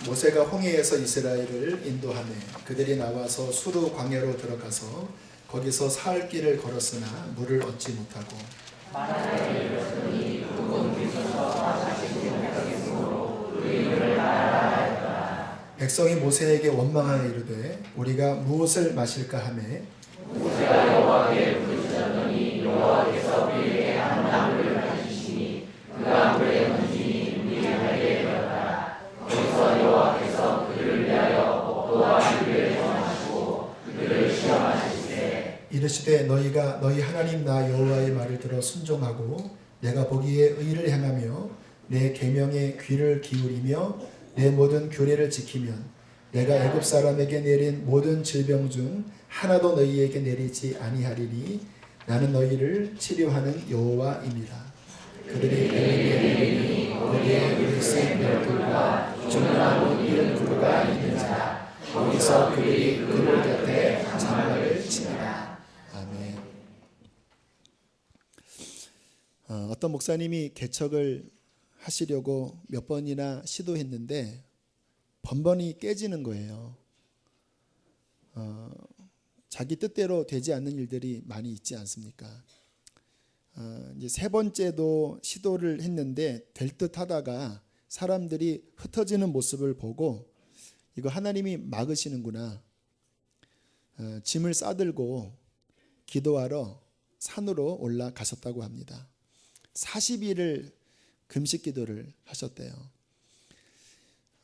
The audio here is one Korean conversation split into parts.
모세가 홍해에서 이스라엘을 인도하며 그들이 나와서 수르 광야로 들어가서 거기서 사흘 길을 걸었으나 물을 얻지 못하고 백성이 모세에게 원망하여 이르되 우리가 무엇을 마실까 하며 모세가 여호와께 부르짖었더니 여호와께서 그에게 한 나무를 가지시니 그 나무의 문지니 물이 달게 되었다. 거기서 여호와께서 그를 위하여 복도와 유리를 정하시고 그들을 시험하시되 이르시되 너희가 너희 하나님 나 여호와의 말을 들어 순종하고 내가 보기에 의를 행하며 내 계명에 귀를 기울이며 내 모든 규례를 지키면 내가 애굽 사람에게 내린 모든 질병 중 하나도 너희에게 내리지 아니하리니 나는 너희를 치료하는 여호와입니다. 그들이 엘림에 이르니 거기에 물색 멸돌과 종려나무 이른 구루가 있는지라 거기서 그들이 그물 곁에 장막을 칩니다. 아멘. 어떤 목사님이 개척을 하시려고 몇 번이나 시도했는데 번번이 깨지는 거예요. 자기 뜻대로 되지 않는 일들이 많이 있지 않습니까? 이제 세 번째도 시도를 했는데 될 듯 하다가 사람들이 흩어지는 모습을 보고 이거 하나님이 막으시는구나. 짐을 싸들고 기도하러 산으로 올라가셨다고 합니다. 40일을 금식 기도를 하셨대요.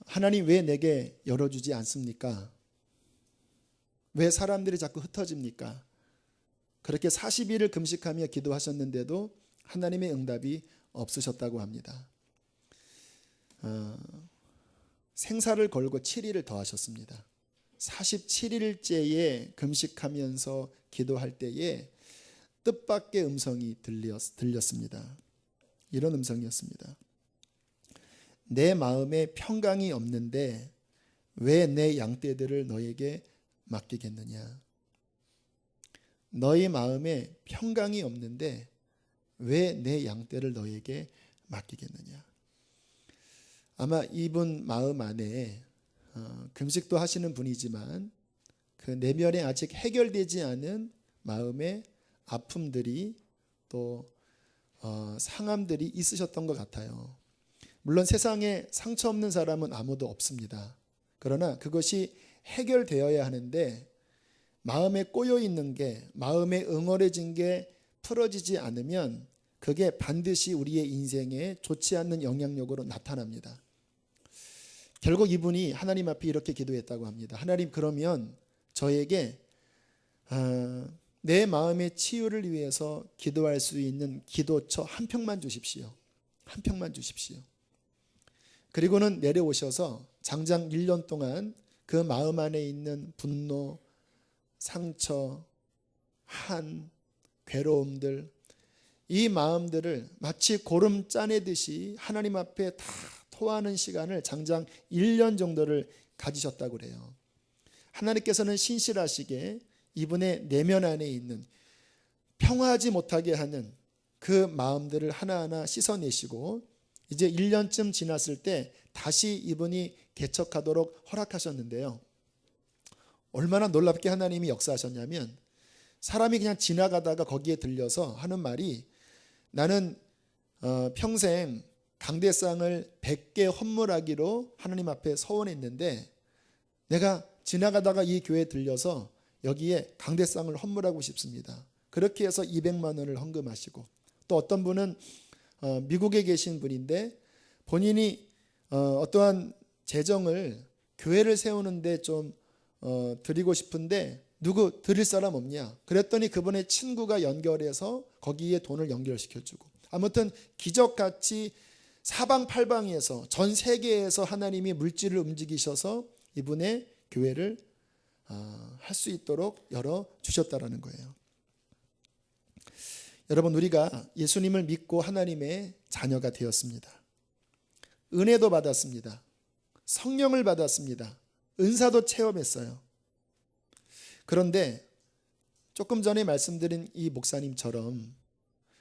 하나님 왜 내게 열어주지 않습니까? 왜 사람들이 자꾸 흩어집니까? 그렇게 40일을 금식하며 기도하셨는데도 하나님의 응답이 없으셨다고 합니다. 생사를 걸고 7일을 더 하셨습니다. 47일째에 금식하면서 기도할 때에 뜻밖의 음성이 들렸습니다. 이런 음성이었습니다. 내 마음에 평강이 없는데 왜 내 양떼들을 너에게 맡기겠느냐? 너희 마음에 평강이 없는데 왜 내 양떼를 너에게 맡기겠느냐? 아마 이분 마음 안에 금식도 하시는 분이지만 그 내면에 아직 해결되지 않은 마음의 아픔들이 또 상함들이 있으셨던 것 같아요. 물론 세상에 상처 없는 사람은 아무도 없습니다. 그러나 그것이 해결되어야 하는데 마음에 꼬여 있는 게, 마음에 응어려진 게 풀어지지 않으면 그게 반드시 우리의 인생에 좋지 않는 영향력으로 나타납니다. 결국 이분이 하나님 앞에 이렇게 기도했다고 합니다. 하나님, 그러면 저에게 내 마음의 치유를 위해서 기도할 수 있는 기도처 한 평만 주십시오. 한 평만 주십시오. 그리고는 내려오셔서 장장 1년 동안 그 마음 안에 있는 분노, 상처, 한, 괴로움들, 이 마음들을 마치 고름 짜내듯이 하나님 앞에 다 토하는 시간을 장장 1년 정도를 가지셨다고 그래요. 하나님께서는 신실하시게 이분의 내면 안에 있는 평화하지 못하게 하는 그 마음들을 하나하나 씻어내시고 이제 1년쯤 지났을 때 다시 이분이 개척하도록 허락하셨는데요. 얼마나 놀랍게 하나님이 역사하셨냐면 사람이 그냥 지나가다가 거기에 들려서 하는 말이 나는 평생 강대상을 100개 헌물하기로 하나님 앞에 서원했는데 내가 지나가다가 이 교회에 들려서 여기에 강대상을 헌물하고 싶습니다. 그렇게 해서 200만 원을 헌금하시고 또 어떤 분은 미국에 계신 분인데 본인이 어떠한 재정을 교회를 세우는데 좀 드리고 싶은데 누구 드릴 사람 없냐? 그랬더니 그분의 친구가 연결해서 거기에 돈을 연결시켜주고 아무튼 기적같이 사방팔방에서 전 세계에서 하나님이 물질을 움직이셔서 이분의 교회를 할 수 있도록 열어주셨다라는 거예요. 여러분, 우리가 예수님을 믿고 하나님의 자녀가 되었습니다. 은혜도 받았습니다. 성령을 받았습니다. 은사도 체험했어요. 그런데 조금 전에 말씀드린 이 목사님처럼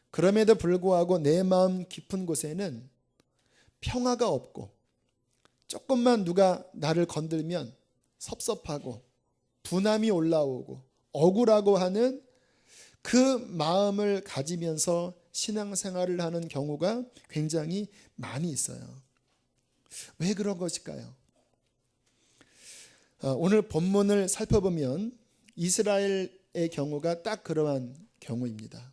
그럼에도 불구하고 내 마음 깊은 곳에는 평화가 없고 조금만 누가 나를 건들면 섭섭하고 분함이 올라오고 억울하고 하는 그 마음을 가지면서 신앙생활을 하는 경우가 굉장히 많이 있어요. 왜 그런 것일까요? 오늘 본문을 살펴보면 이스라엘의 경우가 딱 그러한 경우입니다.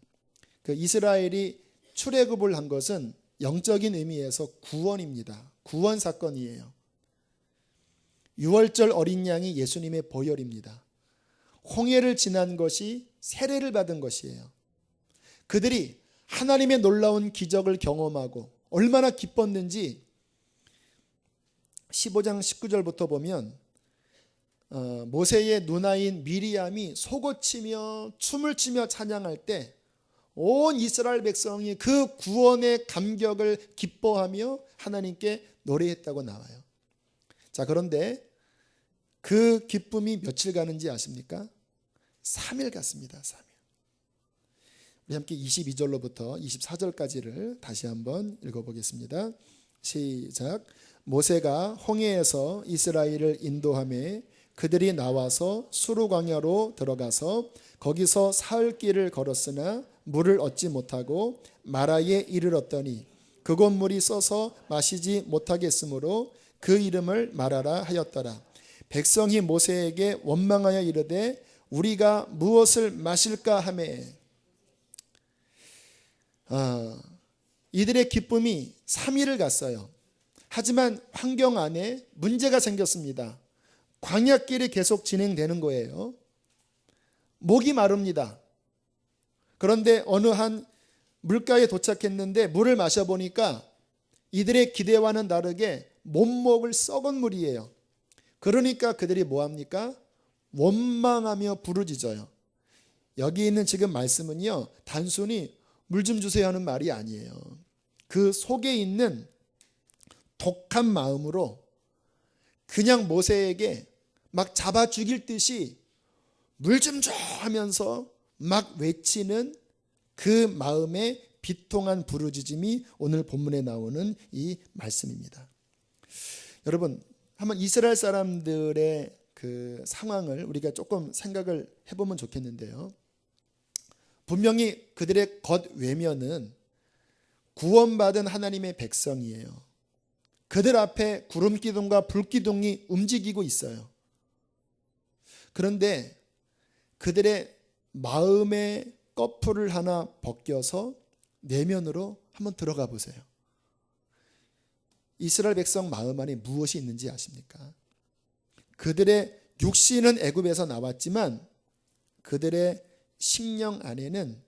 그 이스라엘이 출애굽을 한 것은 영적인 의미에서 구원입니다. 구원 사건이에요. 유월절 어린 양이 예수님의 보혈입니다. 홍해를 지난 것이 세례를 받은 것이에요. 그들이 하나님의 놀라운 기적을 경험하고 얼마나 기뻤는지 15장 19절부터 보면 모세의 누나인 미리암이 속옷치며 춤을 추며 찬양할 때 온 이스라엘 백성이 그 구원의 감격을 기뻐하며 하나님께 노래했다고 나와요. 자, 그런데 그 기쁨이 며칠 가는지 아십니까? 3일 갔습니다. 3일. 우리 함께 22절로부터 24절까지를 다시 한번 읽어보겠습니다. 시작. 모세가 홍해에서 이스라엘을 인도하며 그들이 나와서 수르 광야로 들어가서 거기서 사흘 길을 걸었으나 물을 얻지 못하고 마라에 이르렀더니 그곳 물이 써서 마시지 못하겠으므로 그 이름을 마라라 하였더라. 백성이 모세에게 원망하여 이르되 우리가 무엇을 마실까 하매 이들의 기쁨이 3일을 갔어요. 하지만 환경 안에 문제가 생겼습니다. 광야길이 계속 진행되는 거예요. 목이 마릅니다. 그런데 어느 한 물가에 도착했는데 물을 마셔보니까 이들의 기대와는 다르게 못 먹을 썩은 물이에요. 그러니까 그들이 뭐합니까? 원망하며 부르짖어요. 여기 있는 지금 말씀은요, 단순히 물 좀 주세요 하는 말이 아니에요. 그 속에 있는 독한 마음으로 그냥 모세에게 막 잡아 죽일 듯이 물 좀 줘 하면서 막 외치는 그 마음의 비통한 부르짖음이 오늘 본문에 나오는 이 말씀입니다. 여러분, 한번 이스라엘 사람들의 그 상황을 우리가 조금 생각을 해보면 좋겠는데요. 분명히 그들의 겉외면은 구원받은 하나님의 백성이에요. 그들 앞에 구름기둥과 불기둥이 움직이고 있어요. 그런데 그들의 마음의 꺼풀을 하나 벗겨서 내면으로 한번 들어가 보세요. 이스라엘 백성 마음 안에 무엇이 있는지 아십니까? 그들의 육신은 애굽에서 나왔지만 그들의 심령 안에는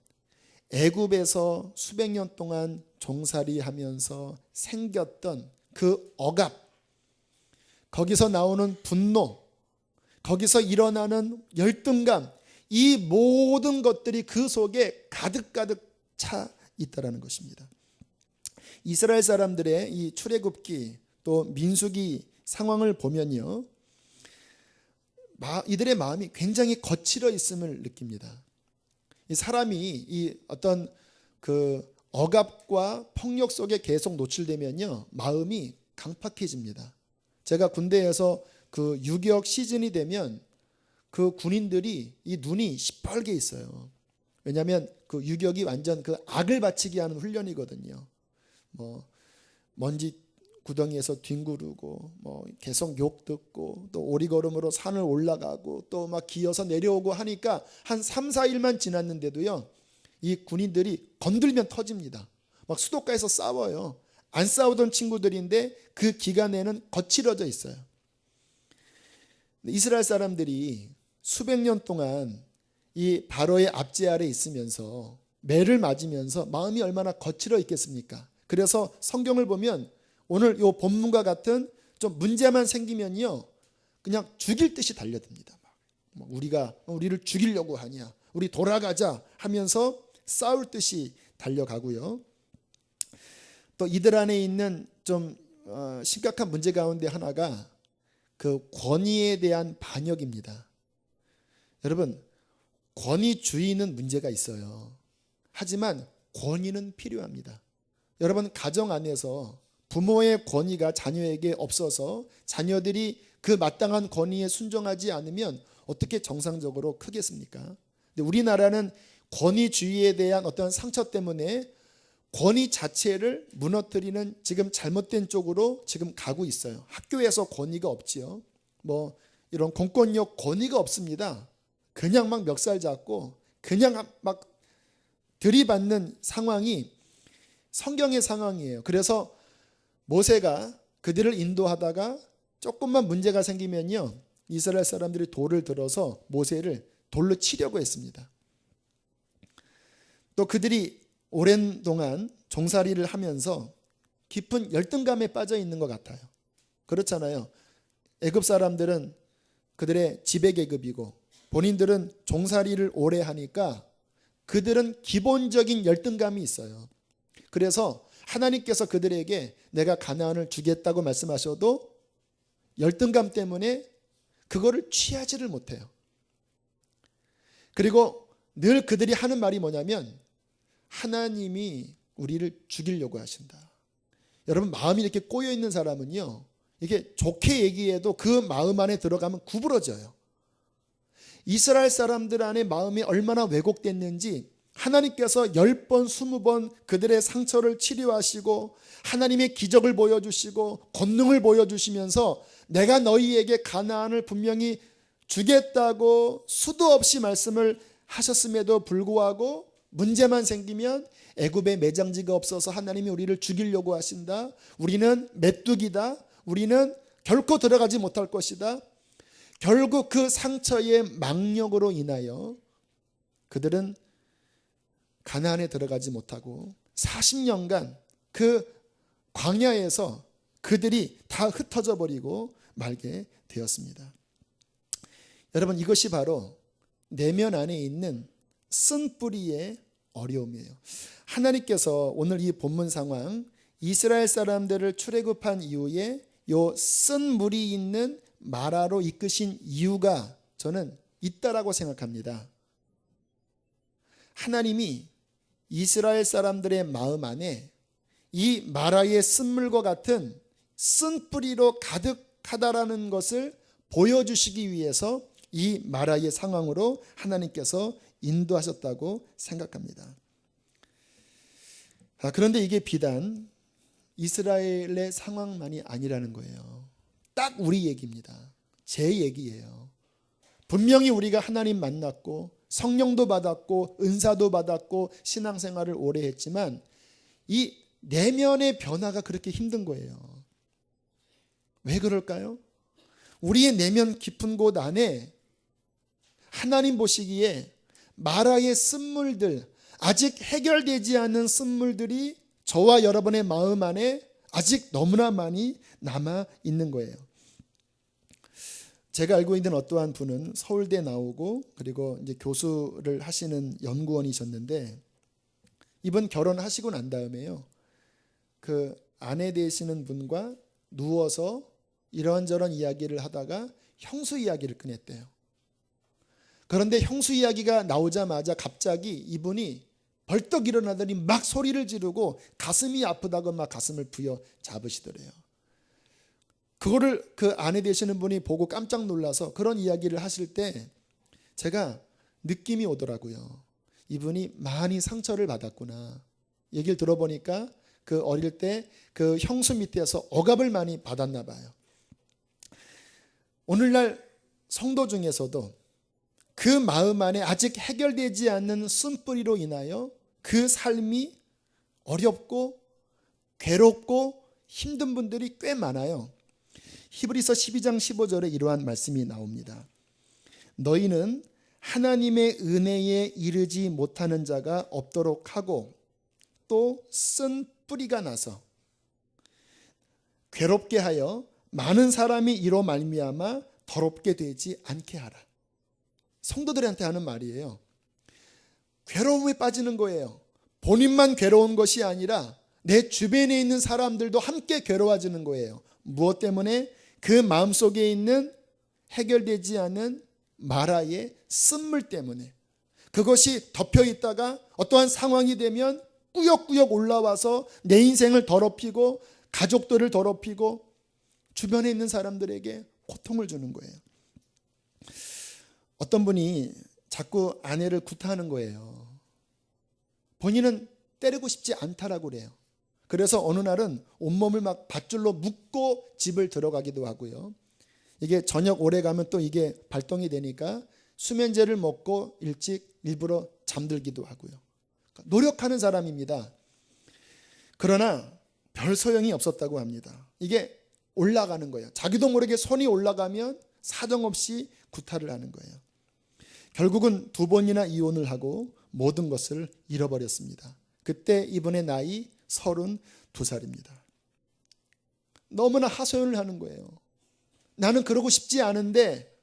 애굽에서 수백 년 동안 종살이하면서 생겼던 그 억압, 거기서 나오는 분노, 거기서 일어나는 열등감, 이 모든 것들이 그 속에 가득가득 차 있다라는 것입니다. 이스라엘 사람들의 이 출애굽기 또 민수기 상황을 보면요, 이들의 마음이 굉장히 거칠어 있음을 느낍니다. 이 사람이 이 어떤 그 억압과 폭력 속에 계속 노출되면요, 마음이 강팍해집니다. 제가 군대에서 그 유격 시즌이 되면 그 군인들이 이 눈이 시뻘게 있어요. 왜냐하면 그 유격이 완전 그 악을 바치게 하는 훈련이거든요. 뭐 먼지 구덩이에서 뒹구르고 뭐 계속 욕 듣고 또 오리걸음으로 산을 올라가고 또 막 기어서 내려오고 하니까 한 3, 4일만 지났는데도요, 이 군인들이 건들면 터집니다. 막 수도가에서 싸워요. 안 싸우던 친구들인데 그 기간에는 거칠어져 있어요. 이스라엘 사람들이 수백 년 동안 이 바로의 압제 아래 있으면서 매를 맞으면서 마음이 얼마나 거칠어 있겠습니까? 그래서 성경을 보면 오늘 이 본문과 같은 좀 문제만 생기면요, 그냥 죽일 듯이 달려듭니다. 우리가 우리를 죽이려고 하냐, 우리 돌아가자 하면서 싸울 듯이 달려가고요. 또 이들 안에 있는 좀 심각한 문제 가운데 하나가 그 권위에 대한 반역입니다. 여러분, 권위주의는 문제가 있어요. 하지만 권위는 필요합니다. 여러분, 가정 안에서 부모의 권위가 자녀에게 없어서 자녀들이 그 마땅한 권위에 순종하지 않으면 어떻게 정상적으로 크겠습니까? 근데 우리나라는 권위주의에 대한 어떤 상처 때문에 권위 자체를 무너뜨리는 지금 잘못된 쪽으로 지금 가고 있어요. 학교에서 권위가 없지요. 뭐 이런 공권력 권위가 없습니다. 그냥 막 멱살 잡고 그냥 막 들이받는 상황이 성경의 상황이에요. 그래서 모세가 그들을 인도하다가 조금만 문제가 생기면요, 이스라엘 사람들이 돌을 들어서 모세를 돌로 치려고 했습니다. 또 그들이 오랜 동안 종살이를 하면서 깊은 열등감에 빠져 있는 것 같아요. 그렇잖아요. 애굽 사람들은 그들의 지배계급이고 본인들은 종살이를 오래 하니까 그들은 기본적인 열등감이 있어요. 그래서 하나님께서 그들에게 내가 가나안을 주겠다고 말씀하셔도 열등감 때문에 그거를 취하지를 못해요. 그리고 늘 그들이 하는 말이 뭐냐면 하나님이 우리를 죽이려고 하신다. 여러분, 마음이 이렇게 꼬여 있는 사람은요, 이게 좋게 얘기해도 그 마음 안에 들어가면 구부러져요. 이스라엘 사람들 안에 마음이 얼마나 왜곡됐는지 하나님께서 10번, 20번 그들의 상처를 치료하시고 하나님의 기적을 보여주시고 권능을 보여주시면서 내가 너희에게 가나안을 분명히 주겠다고 수도 없이 말씀을 하셨음에도 불구하고 문제만 생기면 애굽에 매장지가 없어서 하나님이 우리를 죽이려고 하신다. 우리는 메뚜기다. 우리는 결코 들어가지 못할 것이다. 결국 그 상처의 망령으로 인하여 그들은 가나안에 들어가지 못하고 40년간 그 광야에서 그들이 다 흩어져 버리고 말게 되었습니다. 여러분, 이것이 바로 내면 안에 있는 쓴뿌리의 어려움이에요. 하나님께서 오늘 이 본문 상황, 이스라엘 사람들을 출애굽한 이후에 요 쓴물이 있는 마라로 이끄신 이유가 저는 있다라고 생각합니다. 하나님이 이스라엘 사람들의 마음 안에 이 마라의 쓴물과 같은 쓴뿌리로 가득하다라는 것을 보여주시기 위해서 이 마라의 상황으로 하나님께서 인도하셨다고 생각합니다. 그런데 이게 비단 이스라엘의 상황만이 아니라는 거예요. 딱 우리 얘기입니다. 제 얘기예요. 분명히 우리가 하나님 만났고 성령도 받았고 은사도 받았고 신앙생활을 오래 했지만 이 내면의 변화가 그렇게 힘든 거예요. 왜 그럴까요? 우리의 내면 깊은 곳 안에 하나님 보시기에 마라의 쓴물들, 아직 해결되지 않은 쓴물들이 저와 여러분의 마음 안에 아직 너무나 많이 남아 있는 거예요. 제가 알고 있는 어떠한 분은 서울대 나오고 그리고 이제 교수를 하시는 연구원이셨는데 이분 결혼하시고 난 다음에요, 그 아내 되시는 분과 누워서 이런저런 이야기를 하다가 형수 이야기를 꺼냈대요. 그런데 형수 이야기가 나오자마자 갑자기 이분이 벌떡 일어나더니 막 소리를 지르고 가슴이 아프다고 막 가슴을 부여 잡으시더래요. 그거를 그 아내 되시는 분이 보고 깜짝 놀라서 그런 이야기를 하실 때 제가 느낌이 오더라고요. 이분이 많이 상처를 받았구나. 얘기를 들어보니까 그 어릴 때 그 형수 밑에서 억압을 많이 받았나 봐요. 오늘날 성도 중에서도 그 마음 안에 아직 해결되지 않는 쓴뿌리로 인하여 그 삶이 어렵고 괴롭고 힘든 분들이 꽤 많아요. 히브리서 12장 15절에 이러한 말씀이 나옵니다. 너희는 하나님의 은혜에 이르지 못하는 자가 없도록 하고 또 쓴 뿌리가 나서 괴롭게 하여 많은 사람이 이로 말미암아 더럽게 되지 않게 하라. 성도들한테 하는 말이에요. 괴로움에 빠지는 거예요. 본인만 괴로운 것이 아니라 내 주변에 있는 사람들도 함께 괴로워지는 거예요. 무엇 때문에? 그 마음속에 있는 해결되지 않은 마라의 쓴물 때문에. 그것이 덮여 있다가 어떠한 상황이 되면 꾸역꾸역 올라와서 내 인생을 더럽히고 가족들을 더럽히고 주변에 있는 사람들에게 고통을 주는 거예요. 어떤 분이 자꾸 아내를 구타하는 거예요. 본인은 때리고 싶지 않다라고 그래요. 그래서 어느 날은 온몸을 막 밧줄로 묶고 집을 들어가기도 하고요. 이게 저녁 오래 가면 또 이게 발동이 되니까 수면제를 먹고 일부러 잠들기도 하고요. 노력하는 사람입니다. 그러나 별 소용이 없었다고 합니다. 이게 올라가는 거예요. 자기도 모르게 손이 올라가면 사정없이 구타를 하는 거예요. 결국은 2번이나 이혼을 하고 모든 것을 잃어버렸습니다. 그때 이분의 나이 32살입니다. 너무나 하소연을 하는 거예요. 나는 그러고 싶지 않은데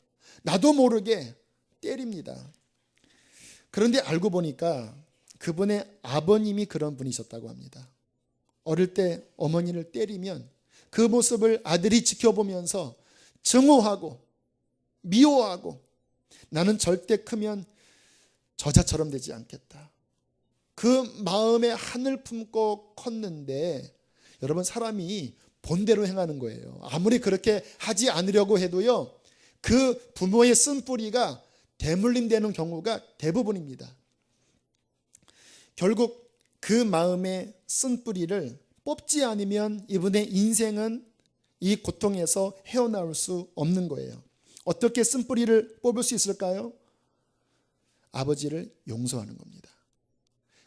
나도 모르게 때립니다. 그런데 알고 보니까 그분의 아버님이 그런 분이셨다고 합니다. 어릴 때 어머니를 때리면 그 모습을 아들이 지켜보면서 증오하고 미워하고 나는 절대 크면 저자처럼 되지 않겠다. 그 마음에 한을 품고 컸는데 여러분, 사람이 본대로 행하는 거예요. 아무리 그렇게 하지 않으려고 해도요, 그 부모의 쓴뿌리가 대물림되는 경우가 대부분입니다. 결국 그 마음의 쓴뿌리를 뽑지 않으면 이분의 인생은 이 고통에서 헤어나올 수 없는 거예요. 어떻게 쓴뿌리를 뽑을 수 있을까요? 아버지를 용서하는 겁니다.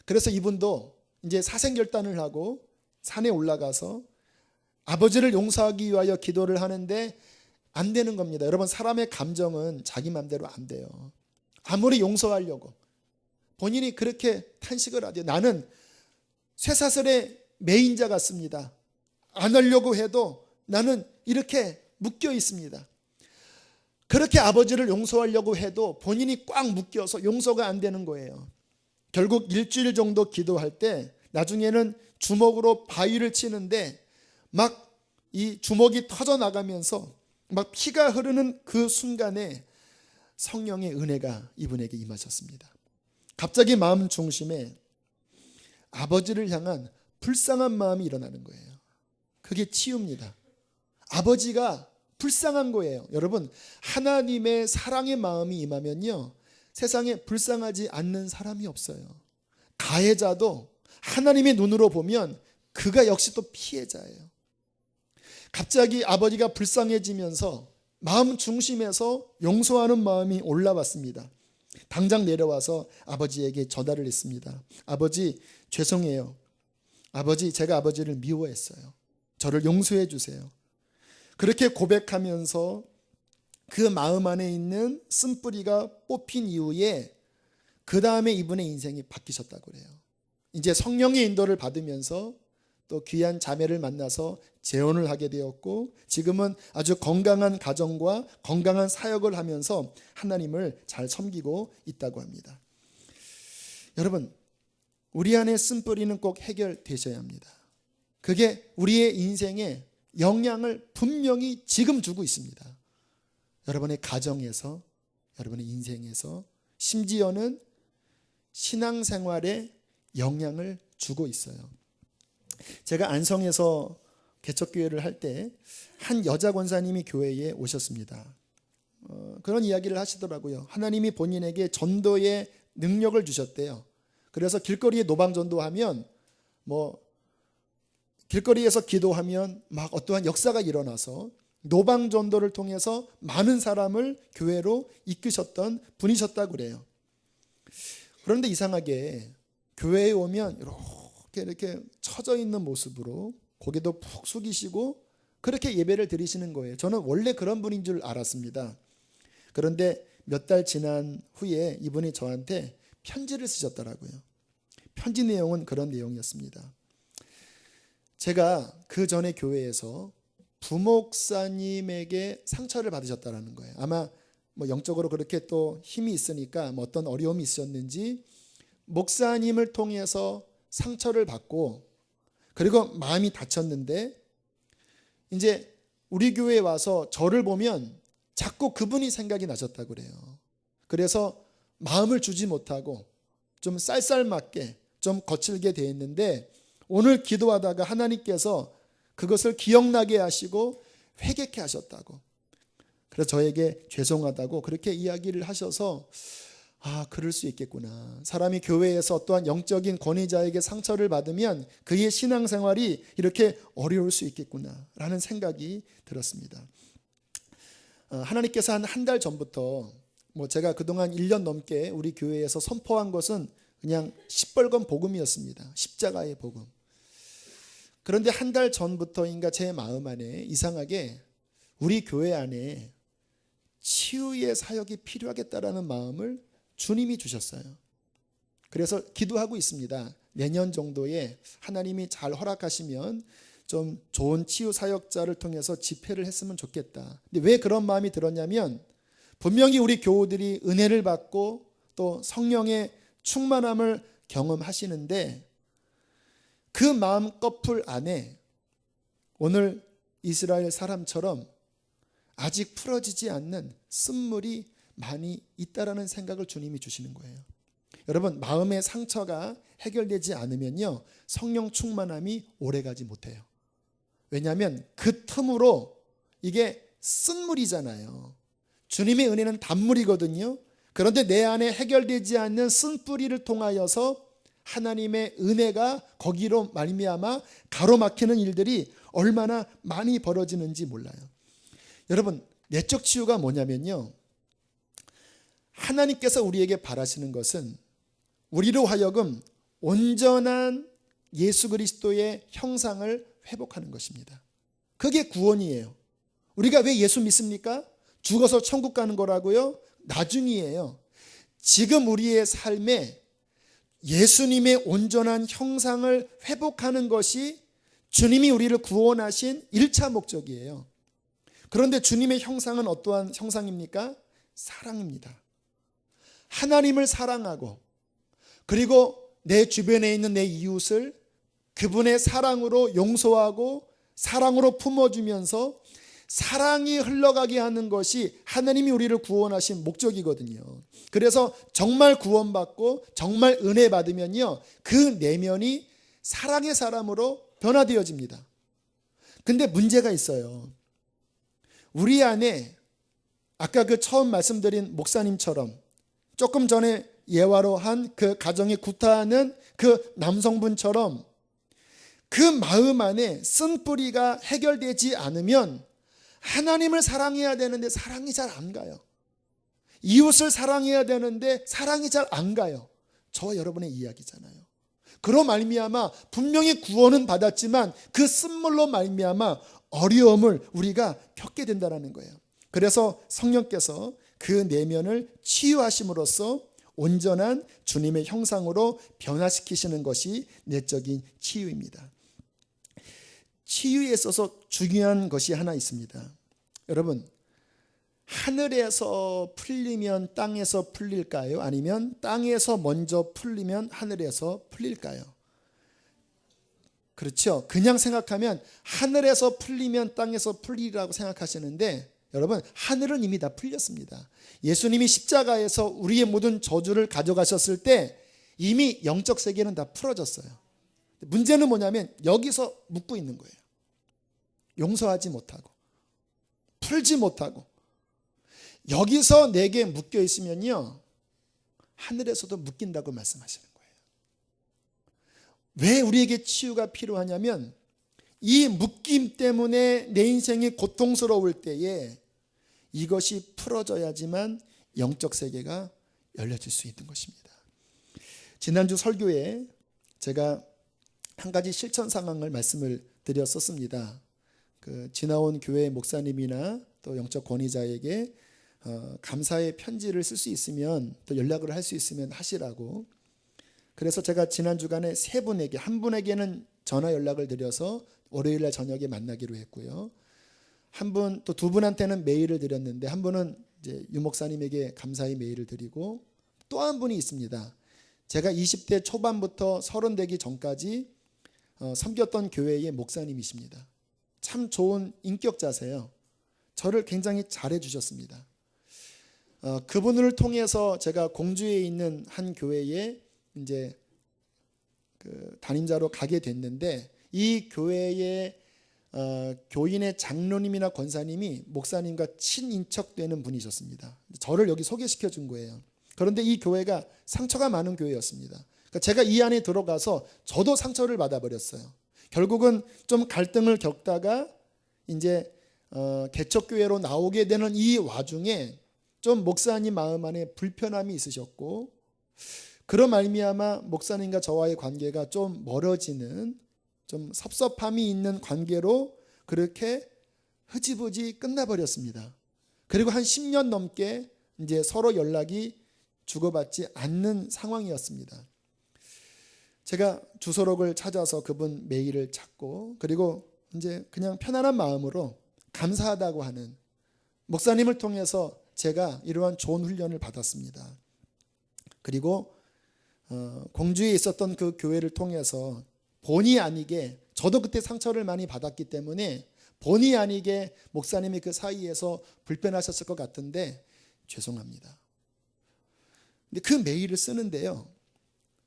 그래서 이분도 이제 사생결단을 하고 산에 올라가서 아버지를 용서하기 위하여 기도를 하는데 안 되는 겁니다. 여러분, 사람의 감정은 자기 마음대로 안 돼요. 아무리 용서하려고 본인이 그렇게 탄식을 하대요. 나는 쇠사슬의 매인자 같습니다. 안 하려고 해도 나는 이렇게 묶여 있습니다. 그렇게 아버지를 용서하려고 해도 본인이 꽉 묶여서 용서가 안 되는 거예요. 결국 일주일 정도 기도할 때 나중에는 주먹으로 바위를 치는데 막 이 주먹이 터져 나가면서 막 피가 흐르는 그 순간에 성령의 은혜가 이분에게 임하셨습니다. 갑자기 마음 중심에 아버지를 향한 불쌍한 마음이 일어나는 거예요. 그게 치유입니다. 아버지가 불쌍한 거예요. 여러분, 하나님의 사랑의 마음이 임하면요, 세상에 불쌍하지 않는 사람이 없어요. 가해자도 하나님의 눈으로 보면 그가 역시 또 피해자예요. 갑자기 아버지가 불쌍해지면서 마음 중심에서 용서하는 마음이 올라왔습니다. 당장 내려와서 아버지에게 전화를 했습니다. 아버지, 죄송해요. 아버지, 제가 아버지를 미워했어요. 저를 용서해 주세요. 그렇게 고백하면서 그 마음 안에 있는 쓴뿌리가 뽑힌 이후에 그 다음에 이분의 인생이 바뀌셨다고 그래요. 이제 성령의 인도를 받으면서 또 귀한 자매를 만나서 재혼을 하게 되었고, 지금은 아주 건강한 가정과 건강한 사역을 하면서 하나님을 잘 섬기고 있다고 합니다. 여러분, 우리 안에 쓴뿌리는 꼭 해결되셔야 합니다. 그게 우리의 인생에 영향을 분명히 지금 주고 있습니다. 여러분의 가정에서, 여러분의 인생에서, 심지어는 신앙생활에 영향을 주고 있어요. 제가 안성에서 개척교회를 할 때 한 여자 권사님이 교회에 오셨습니다. 그런 이야기를 하시더라고요. 하나님이 본인에게 전도의 능력을 주셨대요. 그래서 길거리에 노방전도하면 길거리에서 기도하면 막 어떠한 역사가 일어나서 노방전도를 통해서 많은 사람을 교회로 이끄셨던 분이셨다고 그래요. 그런데 이상하게 교회에 오면 이렇게 처져 있는 모습으로 고개도 푹 숙이시고 그렇게 예배를 드리시는 거예요. 저는 원래 그런 분인 줄 알았습니다. 그런데 몇 달 지난 후에 이분이 저한테 편지를 쓰셨더라고요. 편지 내용은 그런 내용이었습니다. 제가 그 전에 교회에서 부목사님에게 상처를 받으셨다는 거예요. 아마 영적으로 그렇게 또 힘이 있으니까 어떤 어려움이 있었는지 목사님을 통해서 상처를 받고, 그리고 마음이 다쳤는데 이제 우리 교회에 와서 저를 보면 자꾸 그분이 생각이 나셨다고 그래요. 그래서 마음을 주지 못하고 좀 쌀쌀맞게 좀 거칠게 돼 있는데, 오늘 기도하다가 하나님께서 그것을 기억나게 하시고 회개케 하셨다고. 그래서 저에게 죄송하다고 그렇게 이야기를 하셔서 그럴 수 있겠구나. 사람이 교회에서 어떠한 영적인 권위자에게 상처를 받으면 그의 신앙생활이 이렇게 어려울 수 있겠구나 라는 생각이 들었습니다. 하나님께서 한 달 전부터 제가 그동안 1년 넘게 우리 교회에서 선포한 것은 그냥 시뻘건 복음이었습니다. 십자가의 복음. 그런데 한 달 전부터인가 제 마음 안에 이상하게 우리 교회 안에 치유의 사역이 필요하겠다라는 마음을 주님이 주셨어요. 그래서 기도하고 있습니다. 내년 정도에 하나님이 잘 허락하시면 좀 좋은 치유 사역자를 통해서 집회를 했으면 좋겠다. 근데 왜 그런 마음이 들었냐면 분명히 우리 교우들이 은혜를 받고 또 성령의 충만함을 경험하시는데 그 마음 꺼풀 안에 오늘 이스라엘 사람처럼 아직 풀어지지 않는 쓴물이 많이 있다라는 생각을 주님이 주시는 거예요. 여러분, 마음의 상처가 해결되지 않으면요 성령 충만함이 오래가지 못해요. 왜냐하면 그 틈으로 이게 쓴물이잖아요. 주님의 은혜는 단물이거든요. 그런데 내 안에 해결되지 않는 쓴뿌리를 통하여서 하나님의 은혜가 거기로 말미암아 가로막히는 일들이 얼마나 많이 벌어지는지 몰라요. 여러분, 내적 치유가 뭐냐면요, 하나님께서 우리에게 바라시는 것은 우리로 하여금 온전한 예수 그리스도의 형상을 회복하는 것입니다. 그게 구원이에요. 우리가 왜 예수 믿습니까? 죽어서 천국 가는 거라고요? 나중이에요. 지금 우리의 삶에 예수님의 온전한 형상을 회복하는 것이 주님이 우리를 구원하신 1차 목적이에요. 그런데 주님의 형상은 어떠한 형상입니까? 사랑입니다. 하나님을 사랑하고 그리고 내 주변에 있는 내 이웃을 그분의 사랑으로 용서하고 사랑으로 품어주면서 사랑이 흘러가게 하는 것이 하나님이 우리를 구원하신 목적이거든요. 그래서 정말 구원받고 정말 은혜 받으면요 그 내면이 사랑의 사람으로 변화되어집니다. 근데 문제가 있어요. 우리 안에 아까 그 처음 말씀드린 목사님처럼 조금 전에 예화로 한 그 가정에 구타하는 그 남성분처럼 그 마음 안에 쓴뿌리가 해결되지 않으면 하나님을 사랑해야 되는데 사랑이 잘 안 가요. 이웃을 사랑해야 되는데 사랑이 잘 안 가요. 저와 여러분의 이야기잖아요. 그로 말미암아 분명히 구원은 받았지만 그 쓴물로 말미암아 어려움을 우리가 겪게 된다는 거예요. 그래서 성령께서 그 내면을 치유하심으로써 온전한 주님의 형상으로 변화시키시는 것이 내적인 치유입니다. 치유에 있어서 중요한 것이 하나 있습니다. 여러분, 하늘에서 풀리면 땅에서 풀릴까요? 아니면 땅에서 먼저 풀리면 하늘에서 풀릴까요? 그렇죠. 그냥 생각하면 하늘에서 풀리면 땅에서 풀리라고 생각하시는데 여러분, 하늘은 이미 다 풀렸습니다. 예수님이 십자가에서 우리의 모든 저주를 가져가셨을 때 이미 영적 세계는 다 풀어졌어요. 문제는 뭐냐면 여기서 묶고 있는 거예요. 용서하지 못하고 풀지 못하고 여기서 내게 묶여 있으면요 하늘에서도 묶인다고 말씀하시는 거예요. 왜 우리에게 치유가 필요하냐면 이 묶임 때문에 내 인생이 고통스러울 때에 이것이 풀어져야지만 영적 세계가 열려질 수 있는 것입니다. 지난주 설교에 제가 한 가지 실천 상황을 말씀을 드렸었습니다. 지나온 교회 목사님이나 또 영적 권위자에게 감사의 편지를 쓸 수 있으면 또 연락을 할 수 있으면 하시라고. 그래서 제가 지난 주간에 세 분에게, 한 분에게는 전화 연락을 드려서 월요일 날 저녁에 만나기로 했고요. 한 분, 또 두 분한테는 메일을 드렸는데 한 분은 이제 유 목사님에게 감사의 메일을 드리고 또 한 분이 있습니다. 제가 20대 초반부터 30 되기 전까지 섬겼던 교회의 목사님이십니다. 참 좋은 인격자세요. 저를 굉장히 잘해 주셨습니다. 그분을 통해서 제가 공주에 있는 한 교회에 이제 담임자로 가게 됐는데 이 교회의 교인의 장로님이나 권사님이 목사님과 친인척되는 분이셨습니다. 저를 여기 소개시켜 준 거예요. 그런데 이 교회가 상처가 많은 교회였습니다. 그러니까 제가 이 안에 들어가서 저도 상처를 받아버렸어요. 결국은 좀 갈등을 겪다가 이제 개척교회로 나오게 되는 이 와중에 좀 목사님 마음 안에 불편함이 있으셨고, 그런 말미암아 목사님과 저와의 관계가 좀 멀어지는, 좀 섭섭함이 있는 관계로 그렇게 흐지부지 끝나버렸습니다. 그리고 한 10년 넘게 이제 서로 연락이 주고받지 않는 상황이었습니다. 제가 주소록을 찾아서 그분 메일을 찾고, 그리고 이제 그냥 편안한 마음으로 감사하다고 하는, 목사님을 통해서 제가 이러한 좋은 훈련을 받았습니다. 그리고 공주에 있었던 그 교회를 통해서 본의 아니게, 저도 그때 상처를 많이 받았기 때문에 본의 아니게 목사님이 그 사이에서 불편하셨을 것 같은데 죄송합니다. 근데 그 메일을 쓰는데요,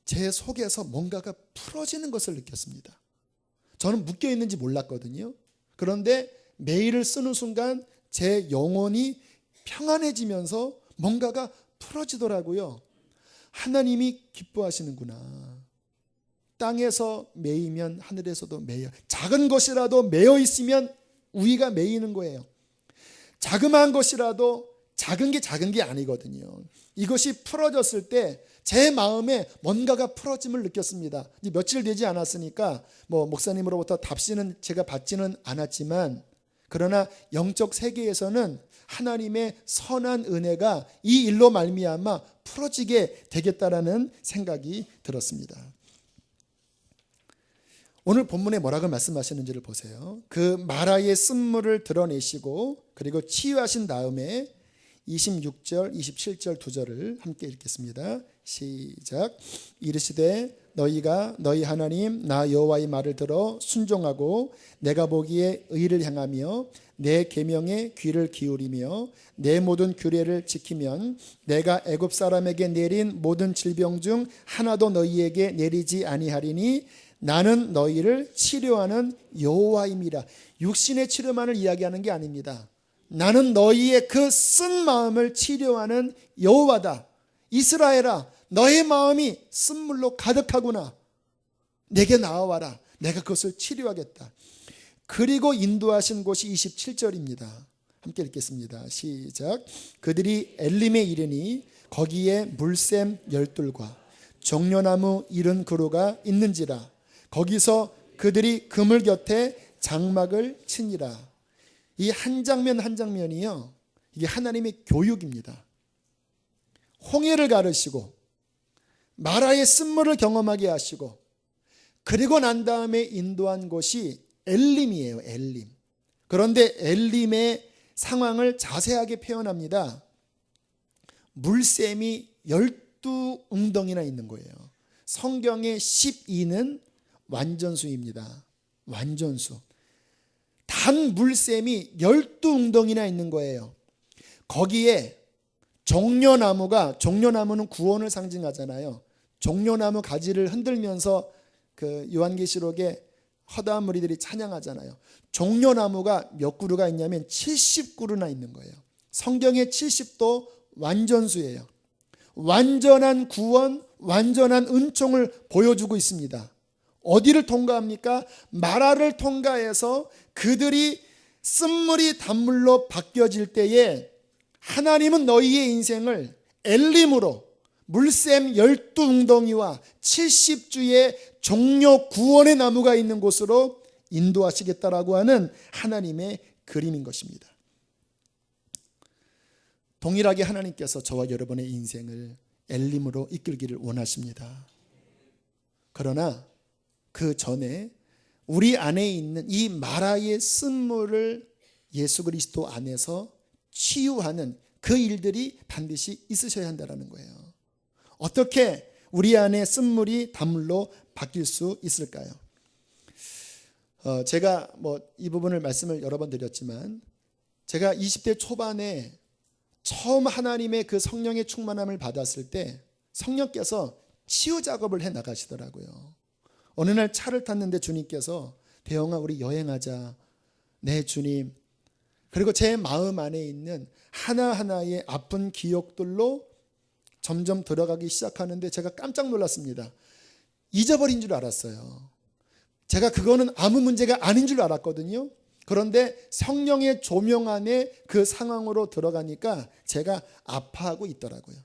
제 속에서 뭔가가 풀어지는 것을 느꼈습니다. 저는 묶여 있는지 몰랐거든요. 그런데 메일을 쓰는 순간 제 영혼이 평안해지면서 뭔가가 풀어지더라고요. 하나님이 기뻐하시는구나. 땅에서 매이면 하늘에서도 매여. 작은 것이라도 매여 있으면 우리가 매이는 거예요. 자그마한 것이라도 작은 게 아니거든요. 이것이 풀어졌을 때 제 마음에 뭔가가 풀어짐을 느꼈습니다. 며칠 되지 않았으니까 목사님으로부터 답신은 제가 받지는 않았지만, 그러나 영적 세계에서는 하나님의 선한 은혜가 이 일로 말미암아 풀어지게 되겠다라는 생각이 들었습니다. 오늘 본문에 뭐라고 말씀하시는지를 보세요. 그 마라의 쓴물을 드러내시고 그리고 치유하신 다음에 26절, 27절 두 절을 함께 읽겠습니다. 시작. 이르시되 너희가 너희 하나님 나 여호와의 말을 들어 순종하고 내가 보기에 의를 행하며 내 계명에 귀를 기울이며 내 모든 규례를 지키면 내가 애굽 사람에게 내린 모든 질병 중 하나도 너희에게 내리지 아니하리니 나는 너희를 치료하는 여호와임이라. 육신의 치료만을 이야기하는 게 아닙니다. 나는 너희의 그 쓴 마음을 치료하는 여호와다. 이스라엘아, 너의 마음이 쓴물로 가득하구나. 내게 나와라. 내가 그것을 치료하겠다. 그리고 인도하신 곳이 27절입니다. 함께 읽겠습니다. 시작. 그들이 엘림에 이르니 거기에 물샘 12과 종려나무 70그루가 있는지라. 거기서 그들이 그물 곁에 장막을 치니라. 이 한 장면 한 장면이요, 이게 하나님의 교육입니다. 홍해를 가르시고 마라의 쓴물을 경험하게 하시고 그리고 난 다음에 인도한 곳이 엘림이에요. 엘림. 그런데 엘림의 상황을 자세하게 표현합니다. 물샘이 12웅덩이나 있는 거예요. 성경의 12는 완전수입니다. 완전수. 단 물샘이 12웅덩이나 있는 거예요. 거기에 종려나무는 구원을 상징하잖아요. 종려나무 가지를 흔들면서 그 요한계시록에 허다한 무리들이 찬양하잖아요. 종려나무가 몇 그루가 있냐면 70그루나 있는 거예요. 성경의 70도 완전수예요. 완전한 구원, 완전한 은총을 보여주고 있습니다. 어디를 통과합니까? 마라를 통과해서 그들이 쓴물이 단물로 바뀌어질 때에 하나님은 너희의 인생을 엘림으로 물샘 12웅덩이와 70주의 종려 구원의 나무가 있는 곳으로 인도하시겠다라고 하는 하나님의 그림인 것입니다. 동일하게 하나님께서 저와 여러분의 인생을 엘림으로 이끌기를 원하십니다. 그러나 그 전에 우리 안에 있는 이 마라의 쓴물을 예수 그리스도 안에서 치유하는 그 일들이 반드시 있으셔야 한다는 거예요. 어떻게 우리 안에 쓴물이 단물로 바뀔 수 있을까요? 제가 이 부분을 말씀을 여러 번 드렸지만, 제가 20대 초반에 처음 하나님의 그 성령의 충만함을 받았을 때 성령께서 치유 작업을 해 나가시더라고요. 어느 날 차를 탔는데 주님께서 대영아 우리 여행하자 네, 주님. 그리고 제 마음 안에 있는 하나하나의 아픈 기억들로 점점 들어가기 시작하는데 제가 깜짝 놀랐습니다. 잊어버린 줄 알았어요. 제가 그거는 아무 문제가 아닌 줄 알았거든요. 그런데 성령의 조명 안에 그 상황으로 들어가니까 제가 아파하고 있더라고요.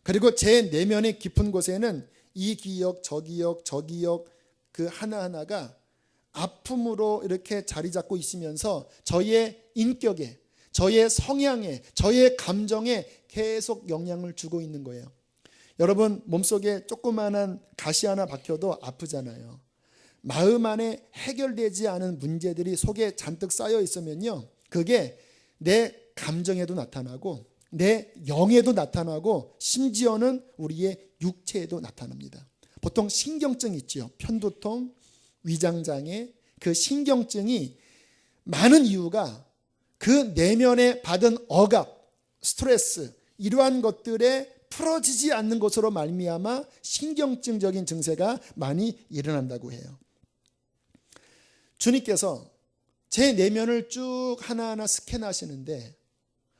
그리고 제 내면의 깊은 곳에는 이 기억, 저 기억, 저 기억 그 하나하나가 아픔으로 이렇게 자리 잡고 있으면서 저의 인격에, 저의 성향에, 저의 감정에 계속 영향을 주고 있는 거예요. 여러분, 몸속에 조그마한 가시 하나 박혀도 아프잖아요. 마음 안에 해결되지 않은 문제들이 속에 잔뜩 쌓여 있으면요, 그게 내 감정에도 나타나고 내 영에도 나타나고 심지어는 우리의 육체에도 나타납니다. 보통 신경증 있지요. 편두통, 위장장애, 그 신경증이 많은 이유가 그 내면에 받은 억압, 스트레스 이러한 것들에 풀어지지 않는 것으로 말미암아 신경증적인 증세가 많이 일어난다고 해요. 주님께서 제 내면을 쭉 하나하나 스캔하시는데